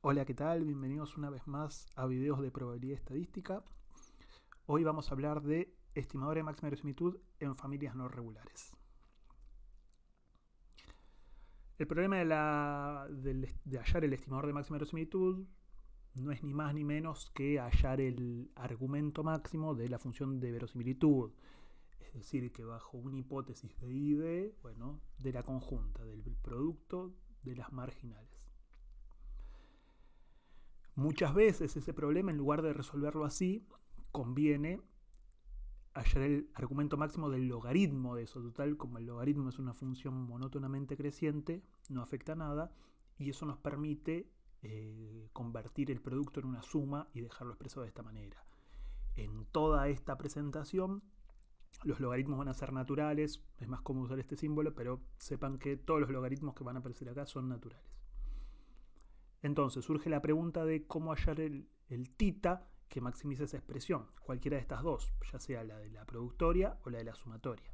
Hola, ¿qué tal? Bienvenidos una vez más a videos de probabilidad estadística. Hoy vamos a hablar de estimadores de máxima verosimilitud en familias no regulares. El problema de hallar el estimador de máxima verosimilitud no es ni más ni menos que hallar el argumento máximo de la función de verosimilitud. Es decir, que bajo una hipótesis de I de, de la conjunta, del producto de las marginales. Muchas veces ese problema, en lugar de resolverlo así, conviene hallar el argumento máximo del logaritmo de eso. Total, como el logaritmo es una función monótonamente creciente, no afecta nada, y eso nos permite convertir el producto en una suma y dejarlo expresado de esta manera. En toda esta presentación, los logaritmos van a ser naturales, es más cómodo usar este símbolo, pero sepan que todos los logaritmos que van a aparecer acá son naturales. Entonces surge la pregunta de cómo hallar el θ que maximiza esa expresión, cualquiera de estas dos, ya sea la de la productoria o la de la sumatoria.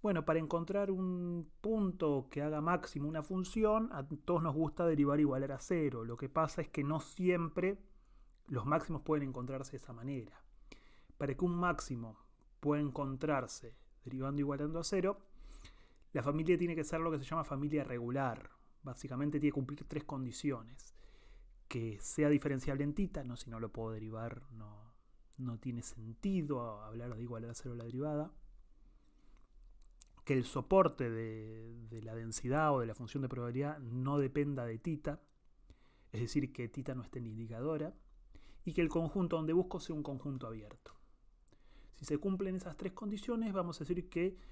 Bueno, para encontrar un punto que haga máximo una función, a todos nos gusta derivar igualar a cero. Lo que pasa es que no siempre los máximos pueden encontrarse de esa manera. Para que un máximo pueda encontrarse derivando igualando a cero, la familia tiene que ser lo que se llama familia regular. Básicamente tiene que cumplir tres condiciones. Que sea diferenciable en θ, no, si no lo puedo derivar no tiene sentido hablar de igualar a cero la derivada. Que el soporte de la densidad o de la función de probabilidad no dependa de θ, es decir, que θ no esté en la indicadora, y que el conjunto donde busco sea un conjunto abierto. Si se cumplen esas tres condiciones, vamos a decir que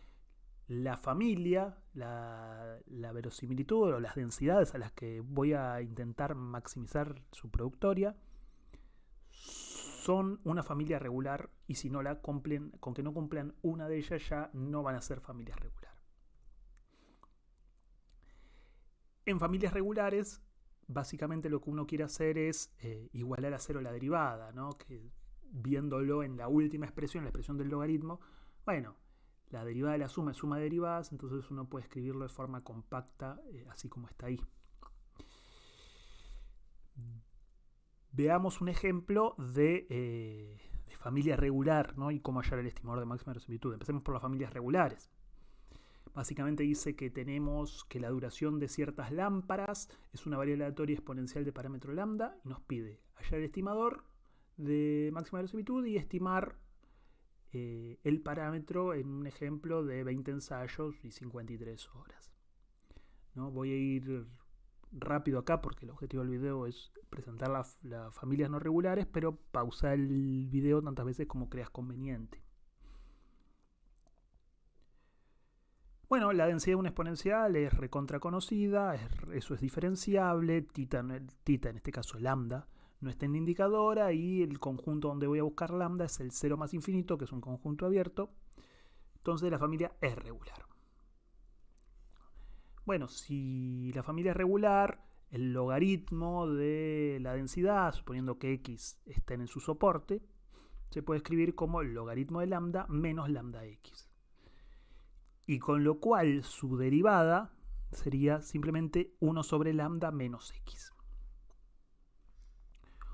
la familia, la verosimilitud o las densidades a las que voy a intentar maximizar su productoria son una familia regular, y si no la cumplen, con que no cumplan una de ellas ya no van a ser familias regular. En familias regulares, básicamente lo que uno quiere hacer es igualar a cero la derivada, ¿no? Que viéndolo en la última expresión, la expresión del logaritmo, bueno, la derivada de la suma es suma de derivadas, entonces uno puede escribirlo de forma compacta, así como está ahí. Veamos un ejemplo de familia regular, ¿no? Y cómo hallar el estimador de máxima verosimilitud. Empecemos por las familias regulares. Básicamente dice que tenemos que la duración de ciertas lámparas es una variable aleatoria exponencial de parámetro lambda, y nos pide hallar el estimador de máxima verosimilitud y estimar el parámetro en un ejemplo de 20 ensayos y 53 horas. ¿No? Voy a ir rápido acá porque el objetivo del video es presentar las familias no regulares, pero pausa el video tantas veces como creas conveniente. Bueno, la densidad de una exponencial es recontra conocida, eso es diferenciable, θ en este caso lambda no está en la indicadora, y el conjunto donde voy a buscar lambda es el 0 más infinito, que es un conjunto abierto. Entonces la familia es regular. Bueno, si la familia es regular, el logaritmo de la densidad, suponiendo que x está en su soporte, se puede escribir como el logaritmo de lambda menos lambda x. Y con lo cual su derivada sería simplemente 1 sobre lambda menos x.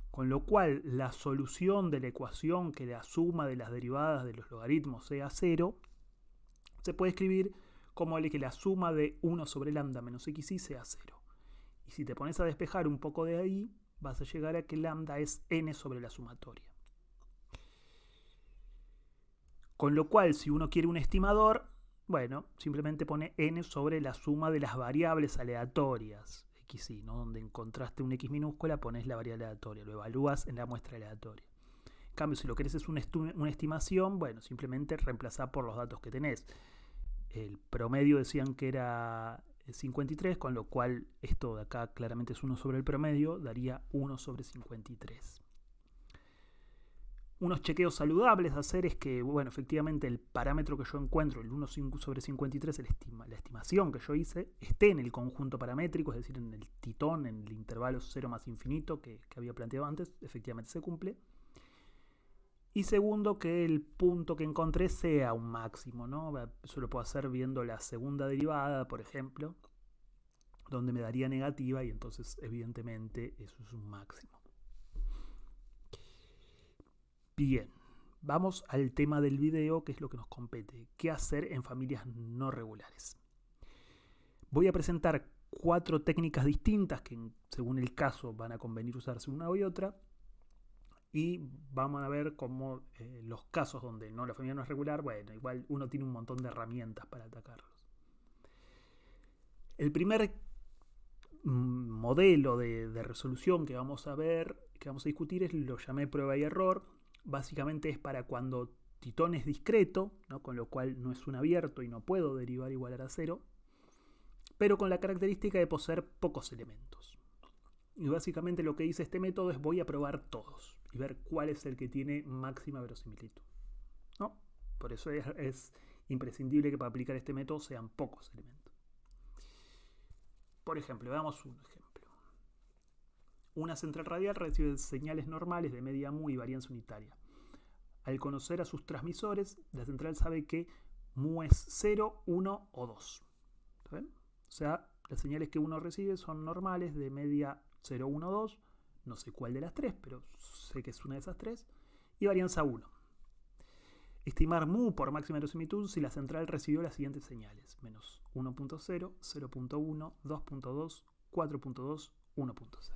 Con lo cual la solución de la ecuación que la suma de las derivadas de los logaritmos sea 0, se puede escribir como que la suma de 1 sobre lambda menos xy sea 0. Y si te pones a despejar un poco de ahí, vas a llegar a que lambda es n sobre la sumatoria. Con lo cual, si uno quiere un estimador, bueno, simplemente pone n sobre la suma de las variables aleatorias, xy, ¿no? Donde encontraste un x minúscula, pones la variable aleatoria, lo evalúas en la muestra aleatoria. En cambio, si lo querés es una estimación, bueno, simplemente reemplazá por los datos que tenés. El promedio decían que era 53, con lo cual esto de acá claramente es 1 sobre el promedio, daría 1 sobre 53. Unos chequeos saludables a hacer es que, bueno, efectivamente el parámetro que yo encuentro, el 1 sobre 53, la estimación que yo hice, esté en el conjunto paramétrico, es decir, en el titón, en el intervalo 0 más infinito que había planteado antes, efectivamente se cumple. Y segundo, que el punto que encontré sea un máximo, ¿no? Eso lo puedo hacer viendo la segunda derivada, por ejemplo. donde me daría negativa y entonces evidentemente eso es un máximo. Bien, vamos al tema del video, que es lo que nos compete. ¿Qué hacer en familias no regulares? Voy a presentar 4 técnicas distintas que según el caso van a convenir usarse una y otra, y vamos a ver cómo los casos donde la familia no es regular, bueno, igual uno tiene un montón de herramientas para atacarlos. El primer modelo de resolución que vamos a ver, que vamos a discutir, lo llamé prueba y error. Básicamente es para cuando Titón es discreto, ¿no? Con lo cual no es un abierto y no puedo derivar igualar a 0, pero con la característica de poseer pocos elementos. Y básicamente lo que dice este método es voy a probar todos y ver cuál es el que tiene máxima verosimilitud, ¿no? Por eso es imprescindible que para aplicar este método sean pocos elementos. Por ejemplo, veamos un ejemplo. Una central radial recibe señales normales de media mu y varianza unitaria. Al conocer a sus transmisores, la central sabe que mu es 0, 1 o 2. ¿Está bien? O sea, las señales que uno recibe son normales de media 0, 1, 2. No sé cuál de las 3, pero sé que es una de esas 3. Y varianza 1. Estimar mu por máxima verosimilitud si la central recibió las siguientes señales. Menos 1.0, 0.1, 2.2, 4.2, 1.6.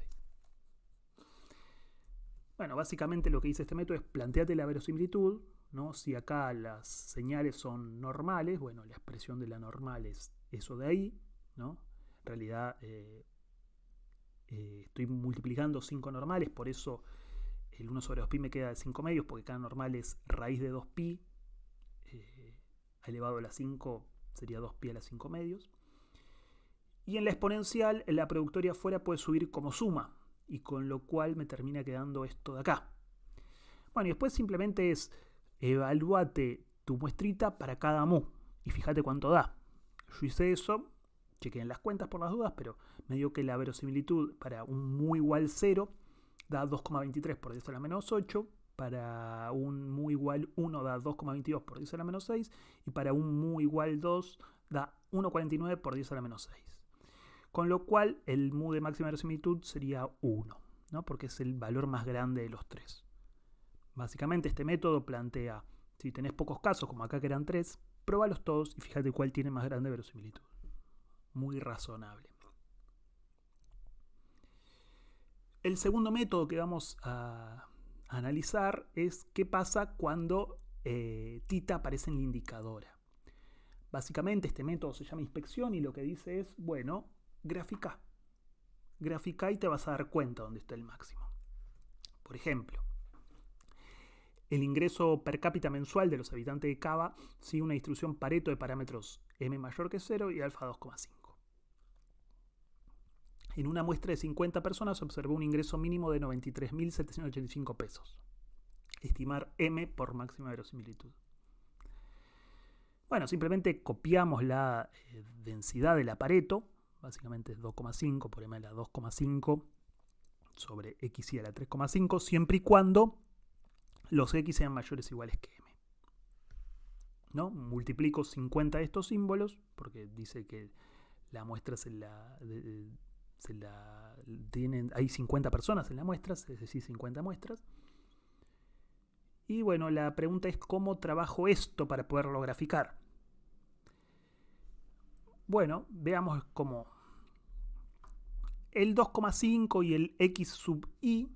Bueno, básicamente lo que dice este método es planteate la verosimilitud, ¿no? Si acá las señales son normales, bueno, la expresión de la normal es eso de ahí, ¿no? En realidad estoy multiplicando 5 normales, por eso el 1 sobre 2pi me queda de 5 medios, porque cada normal es raíz de 2pi elevado a la 5 sería 2pi a la 5 medios. Y en la exponencial, la productoria afuera puede subir como suma, y con lo cual me termina quedando esto de acá. Bueno, y después simplemente es evalúate tu muestrita para cada mu y fíjate cuánto da. Yo hice eso, chequeen las cuentas por las dudas, pero me dio que la verosimilitud para un mu igual 0 da 2,23 por 10 a la menos 8, para un mu igual 1 da 2,22 por 10 a la menos 6, y para un mu igual 2 da 1,49 por 10 a la menos 6. Con lo cual el mu de máxima verosimilitud sería 1, ¿no? Porque es el valor más grande de los 3. Básicamente este método plantea, si tenés pocos casos, como acá que eran 3, probalos todos y fíjate cuál tiene más grande verosimilitud. Muy razonable. El segundo método que vamos a analizar es qué pasa cuando tita aparece en la indicadora. Básicamente este método se llama inspección y lo que dice es, bueno, grafica y te vas a dar cuenta dónde está el máximo. Por ejemplo, el ingreso per cápita mensual de los habitantes de Cava sigue una distribución Pareto de parámetros m mayor que 0 y alfa 2,5. En una muestra de 50 personas se observó un ingreso mínimo de 93.785 pesos. Estimar m por máxima verosimilitud. Bueno, simplemente copiamos la densidad de la Pareto. Básicamente es 2,5 por m a la 2,5 sobre x y a la 3,5, siempre y cuando los x sean mayores o iguales que m, ¿no? Multiplico 50 de estos símbolos, porque dice que la muestra hay 50 personas en la muestra, es decir, 50 muestras. Y bueno, la pregunta es ¿cómo trabajo esto para poderlo graficar? Bueno, veamos cómo el 2,5 y el x sub i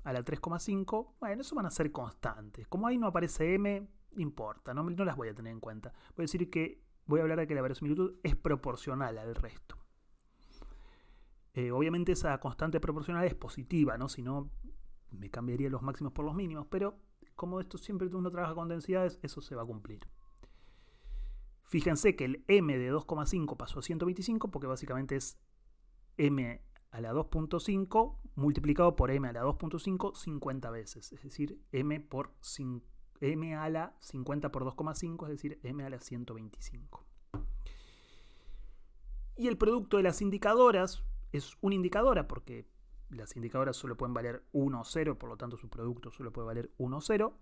a la 3,5, bueno, eso van a ser constantes. Como ahí no aparece m, importa, no las voy a tener en cuenta. Voy a decir que voy a hablar de que la verosimilitud es proporcional al resto. Obviamente esa constante proporcional es positiva, ¿no? Si no, me cambiaría los máximos por los mínimos, pero como esto siempre uno trabaja con densidades, eso se va a cumplir. Fíjense que el m de 2,5 pasó a 125 porque básicamente es m a la 2.5 multiplicado por m a la 2.5 50 veces. Es decir, m a la 50 por 2,5, es decir, m a la 125. Y el producto de las indicadoras es una indicadora porque las indicadoras solo pueden valer 1 o 0, por lo tanto su producto solo puede valer 1 o 0.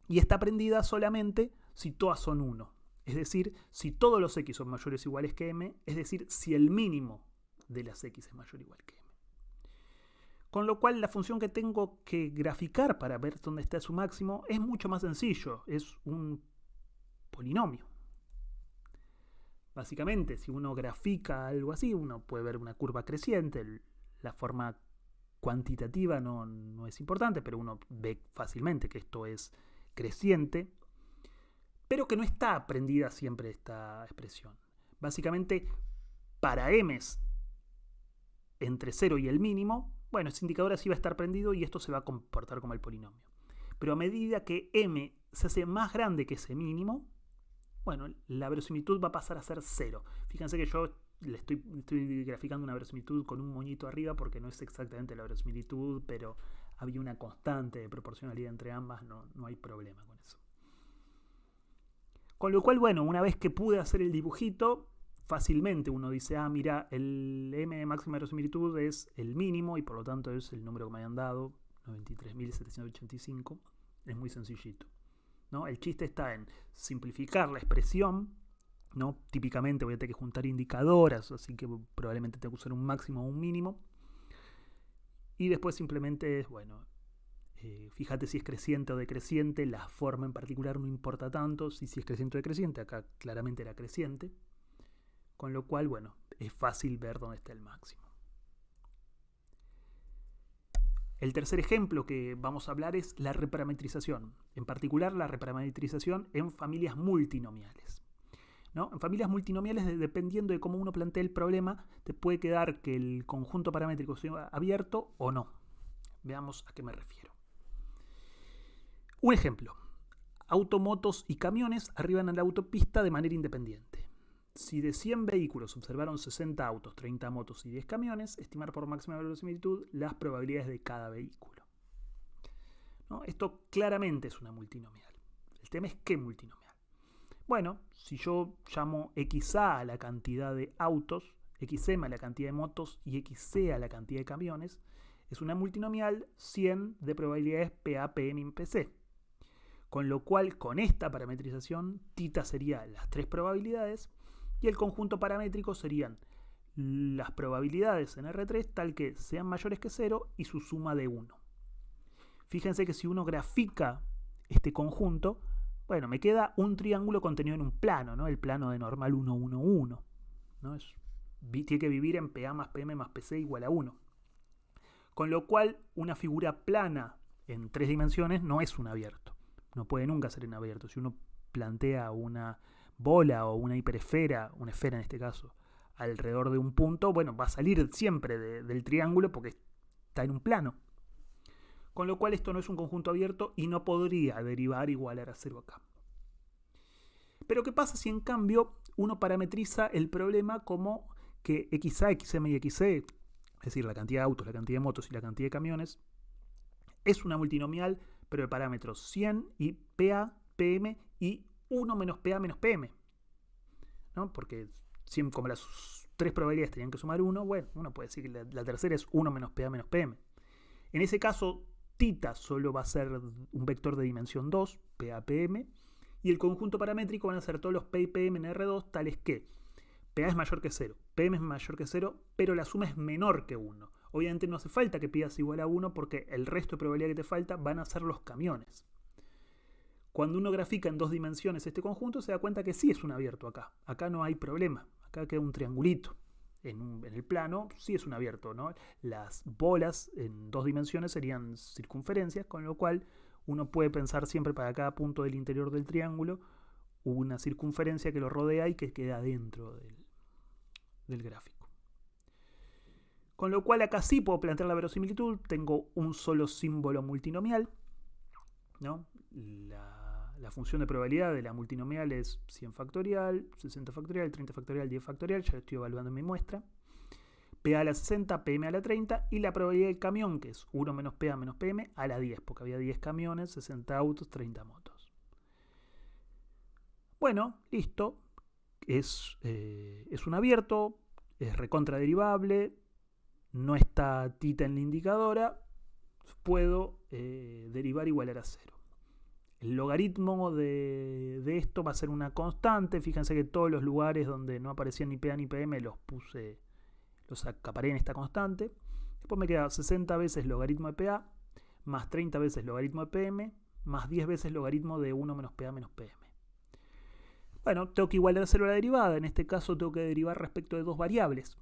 Y está prendida solamente si todas son 1. Es decir, si todos los x son mayores o iguales que m, es decir, si el mínimo de las x es mayor o igual que m. Con lo cual la función que tengo que graficar para ver dónde está su máximo es mucho más sencillo, es un polinomio. Básicamente, si uno grafica algo así, uno puede ver una curva creciente. La forma cuantitativa no es importante, pero uno ve fácilmente que esto es creciente, pero que no está aprendida siempre esta expresión. Básicamente, para m's entre 0 y el mínimo, bueno, ese indicador así va a estar prendido y esto se va a comportar como el polinomio. Pero a medida que m se hace más grande que ese mínimo, bueno, la verosimilitud va a pasar a ser 0. Fíjense que yo le estoy graficando una verosimilitud con un moñito arriba porque no es exactamente la verosimilitud, pero había una constante de proporcionalidad entre ambas, no hay problema con eso. Con lo cual, bueno, una vez que pude hacer el dibujito, fácilmente uno dice, mira, el m de máxima verosimilitud es el mínimo y por lo tanto es el número que me hayan dado, 93.785. Es muy sencillito, ¿no? El chiste está en simplificar la expresión, ¿no? Típicamente voy a tener que juntar indicadoras, así que probablemente tengo que usar un máximo o un mínimo. Y después simplemente es, bueno, fíjate si es creciente o decreciente, la forma en particular no importa tanto, si es creciente o decreciente, acá claramente era creciente. Con lo cual, bueno, es fácil ver dónde está el máximo. El tercer ejemplo que vamos a hablar es la reparametrización. En particular, la reparametrización en familias multinomiales, ¿no? En familias multinomiales, dependiendo de cómo uno plantea el problema, te puede quedar que el conjunto paramétrico sea abierto o no. Veamos a qué me refiero. Un ejemplo. Automotos y camiones arriban a la autopista de manera independiente. Si de 100 vehículos observaron 60 autos, 30 motos y 10 camiones, estimar por máxima verosimilitud las probabilidades de cada vehículo, ¿no? Esto claramente es una multinomial. El tema es ¿qué multinomial? Bueno, si yo llamo XA a la cantidad de autos, XM a la cantidad de motos y XC a la cantidad de camiones, es una multinomial 100 de probabilidades PA, PM y PC. Con lo cual, con esta parametrización, θ sería las tres probabilidades y el conjunto paramétrico serían las probabilidades en R3 tal que sean mayores que 0 y su suma de 1. Fíjense que si uno grafica este conjunto, bueno, me queda un triángulo contenido en un plano, ¿no? El plano de normal 1, 1, 1, ¿no? Tiene que vivir en PA más PM más PC igual a 1. Con lo cual, una figura plana en 3 dimensiones no es un abierto. No puede nunca ser un abierto. Si uno plantea una bola o una hiperesfera, una esfera en este caso, alrededor de un punto, bueno, va a salir siempre del triángulo porque está en un plano. Con lo cual esto no es un conjunto abierto y no podría derivar igualar a 0 acá. Pero ¿qué pasa si en cambio uno parametriza el problema como que XA, XM y XC, es decir, la cantidad de autos, la cantidad de motos y la cantidad de camiones, es una multinomial pero de parámetros 100 y PA, PM y 1 menos PA menos PM, ¿no? Porque como las tres probabilidades tenían que sumar 1, bueno, uno puede decir que la tercera es 1 menos PA menos PM. En ese caso, θ solo va a ser un vector de dimensión 2, PA, PM, y el conjunto paramétrico van a ser todos los P y PM en R2, tales que PA es mayor que 0, PM es mayor que 0, pero la suma es menor que 1. Obviamente no hace falta que pidas igual a 1 porque el resto de probabilidad que te falta van a ser los camiones. Cuando uno grafica en 2 dimensiones este conjunto, se da cuenta que sí es un abierto acá. Acá no hay problema. Acá queda un triangulito. En el plano sí es un abierto, ¿no? Las bolas en 2 dimensiones serían circunferencias, con lo cual uno puede pensar siempre para cada punto del interior del triángulo una circunferencia que lo rodea y que queda dentro del gráfico. Con lo cual acá sí puedo plantear la verosimilitud. Tengo un solo símbolo multinomial, ¿no? La función de probabilidad de la multinomial es 100 factorial, 60 factorial, 30 factorial, 10 factorial. Ya lo estoy evaluando en mi muestra. PA a la 60, PM a la 30 y la probabilidad del camión, que es 1 menos PA menos PM a la 10, porque había 10 camiones, 60 autos, 30 motos. Bueno, listo. Es un abierto, es recontraderivable, no está θ en la indicadora, puedo derivar igualar a 0. El logaritmo de esto va a ser una constante. Fíjense que todos los lugares donde no aparecían ni PA ni PM los puse Los acaparé en esta constante. Después me queda 60 veces logaritmo de PA, más 30 veces logaritmo de PM, más 10 veces logaritmo de 1 menos PA menos PM. Bueno, tengo que igualar a 0 la derivada. En este caso tengo que derivar respecto de dos variables.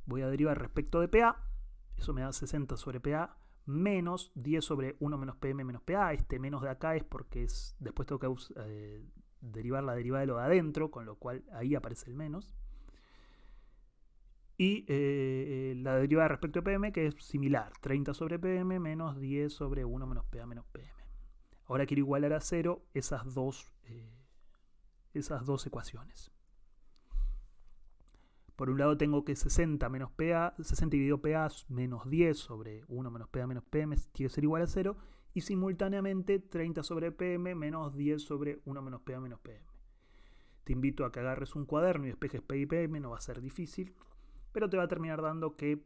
Voy a derivar respecto de PA. Eso me da 60 sobre PA menos 10 sobre 1 menos PM menos PA. Este menos de acá es porque después tengo que derivar la derivada de lo de adentro, con lo cual ahí aparece el menos. Y la derivada respecto de PM, que es similar. 30 sobre PM menos 10 sobre 1 menos PA menos PM. Ahora quiero igualar a 0 esas dos ecuaciones. Por un lado tengo que 60 menos PA, 60 dividido PA menos 10 sobre 1 menos PA menos PM tiene que ser igual a 0. Y simultáneamente 30 sobre PM menos 10 sobre 1 menos PA menos PM. Te invito a que agarres un cuaderno y despejes P y PM, no va a ser difícil. Pero te va a terminar dando que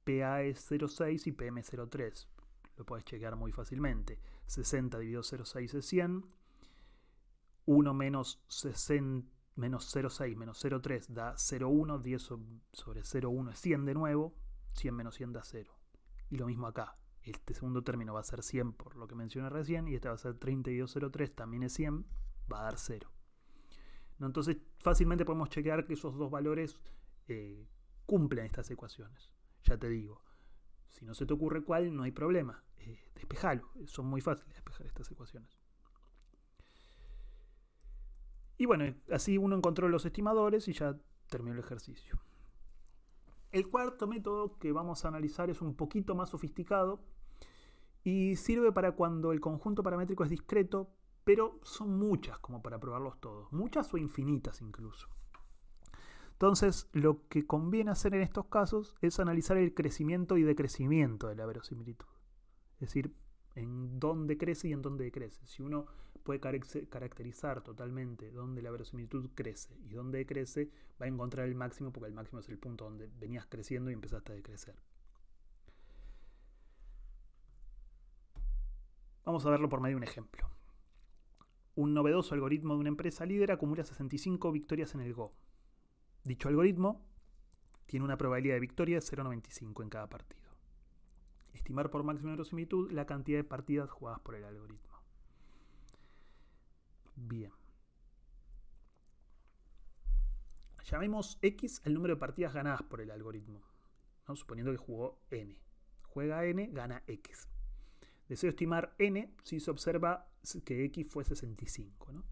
PA es 0,6 y PM es 0,3. Lo puedes chequear muy fácilmente. 60 dividido 0,6 es 100. 1 menos 60 menos 0,6 menos 0,3 da 0,1. 10 sobre 0,1 es 100 de nuevo. 100 menos 100 da 0. Y lo mismo acá. Este segundo término va a ser 100 por lo que mencioné recién. Y este va a ser 30 dividido 0,3 también es 100. Va a dar 0. ¿No? Entonces fácilmente podemos chequear que esos dos valores cumplen estas ecuaciones. Ya te digo, si no se te ocurre cuál, no hay problema. Despejalo. Son muy fáciles de despejar estas ecuaciones. Y bueno, así uno encontró los estimadores y ya terminó el ejercicio. El cuarto método que vamos a analizar es un poquito más sofisticado y sirve para cuando el conjunto paramétrico es discreto, pero son muchas como para probarlos todos. Muchas o infinitas incluso. Entonces, lo que conviene hacer en estos casos es analizar el crecimiento y decrecimiento de la verosimilitud. Es decir, en dónde crece y en dónde decrece. Si uno puede caracterizar totalmente dónde la verosimilitud crece y dónde decrece, va a encontrar el máximo, porque el máximo es el punto donde venías creciendo y empezaste a decrecer. Vamos a verlo por medio de un ejemplo. Un novedoso algoritmo de una empresa líder acumula 65 victorias en el Go. Dicho algoritmo tiene una probabilidad de victoria de 0,95 en cada partido. Estimar por máxima verosimilitud la cantidad de partidas jugadas por el algoritmo. Bien. Llamemos X al número de partidas ganadas por el algoritmo, ¿no? Suponiendo que jugó N. Juega N, gana X. Deseo estimar N si se observa que X fue 65, ¿no?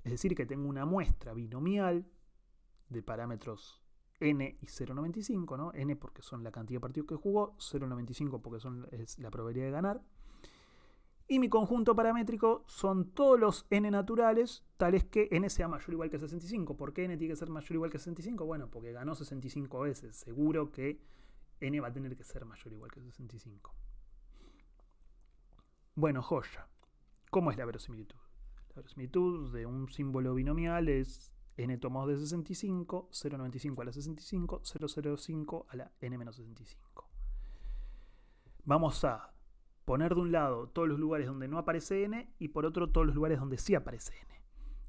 Es decir, que tengo una muestra binomial de parámetros N y 0,95, ¿no? N porque son la cantidad de partidos que jugó, 0,95 porque es la probabilidad de ganar. Y mi conjunto paramétrico son todos los N naturales, tales que N sea mayor o igual que 65. ¿Por qué N tiene que ser mayor o igual que 65? Bueno, porque ganó 65 veces. Seguro que N va a tener que ser mayor o igual que 65. Bueno, joya. ¿Cómo es la verosimilitud? La verosimilitud de un símbolo binomial es N tomados de 65, 0,95 a la 65, 0,05 a la N-65. Vamos a poner de un lado todos los lugares donde no aparece N y por otro todos los lugares donde sí aparece N.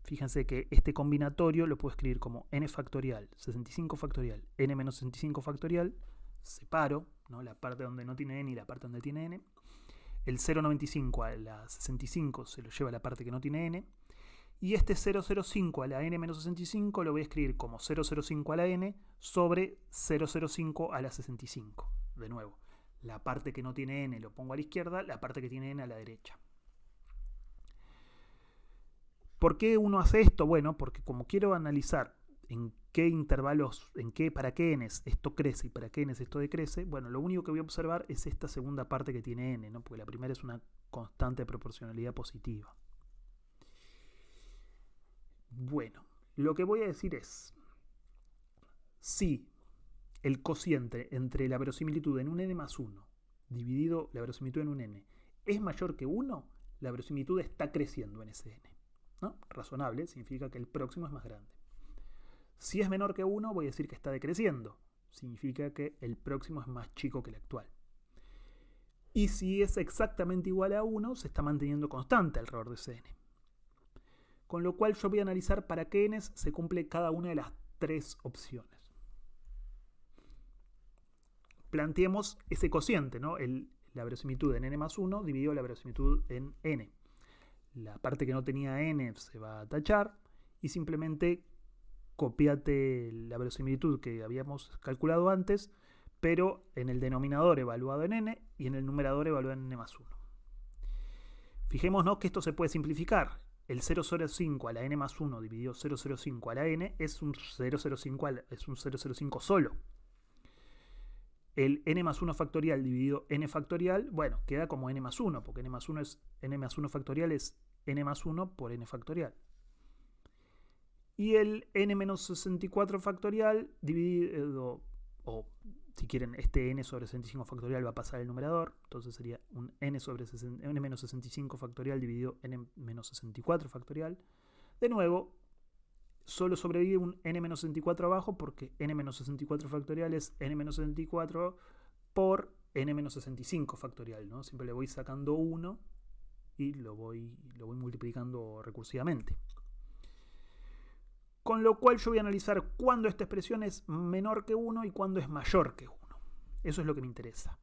Fíjense que este combinatorio lo puedo escribir como N factorial, 65 factorial, N menos 65 factorial. Separo, ¿no?, la parte donde no tiene N y la parte donde tiene N. El 0,95 a la 65 se lo lleva a la parte que no tiene N. Y este 0,05 a la N menos 65 lo voy a escribir como 0,05 a la N sobre 0,05 a la 65. De nuevo, la parte que no tiene N lo pongo a la izquierda, la parte que tiene N a la derecha. ¿Por qué uno hace esto? Bueno, porque como quiero analizar en qué intervalos, para qué N esto crece y para qué N esto decrece, bueno, lo único que voy a observar es esta segunda parte que tiene N, ¿no? Porque la primera es una constante de proporcionalidad positiva. Bueno, lo que voy a decir es, si el cociente entre la verosimilitud en un n más 1 dividido la verosimilitud en un n es mayor que 1, la verosimilitud está creciendo en ese n, ¿no? Razonable, significa que el próximo es más grande. Si es menor que 1, voy a decir que está decreciendo, significa que el próximo es más chico que el actual. Y si es exactamente igual a 1, se está manteniendo constante alrededor de ese n. Con lo cual yo voy a analizar para qué n se cumple cada una de las tres opciones. planteemos ese cociente, ¿no? La verosimilitud en n más 1 dividido la verosimilitud en n. La parte que no tenía n se va a tachar y simplemente copiate la verosimilitud que habíamos calculado antes, pero en el denominador evaluado en n y en el numerador evaluado en n más 1. Fijémonos que esto se puede simplificar. El 0,05 a la n más 1 dividido 0,05 a la n es un 0,05 solo. El n más 1 factorial dividido n factorial, bueno, queda como n más 1, porque n más 1 factorial es n más 1 por n factorial. Y el n menos 64 factorial dividido, o si quieren, este n sobre 65 factorial va a pasar al numerador, entonces sería un n menos 65 factorial dividido n menos 64 factorial. De nuevo, solo sobrevive un n menos 64 abajo porque n menos 64 factorial es n menos 64 por n menos 65 factorial, ¿no? Siempre le voy sacando 1 y lo voy multiplicando recursivamente. Con lo cual yo voy a analizar cuándo esta expresión es menor que 1 y cuándo es mayor que 1. Eso es lo que me interesa.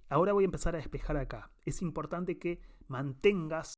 Ahora voy a empezar a despejar acá. Es importante que mantengas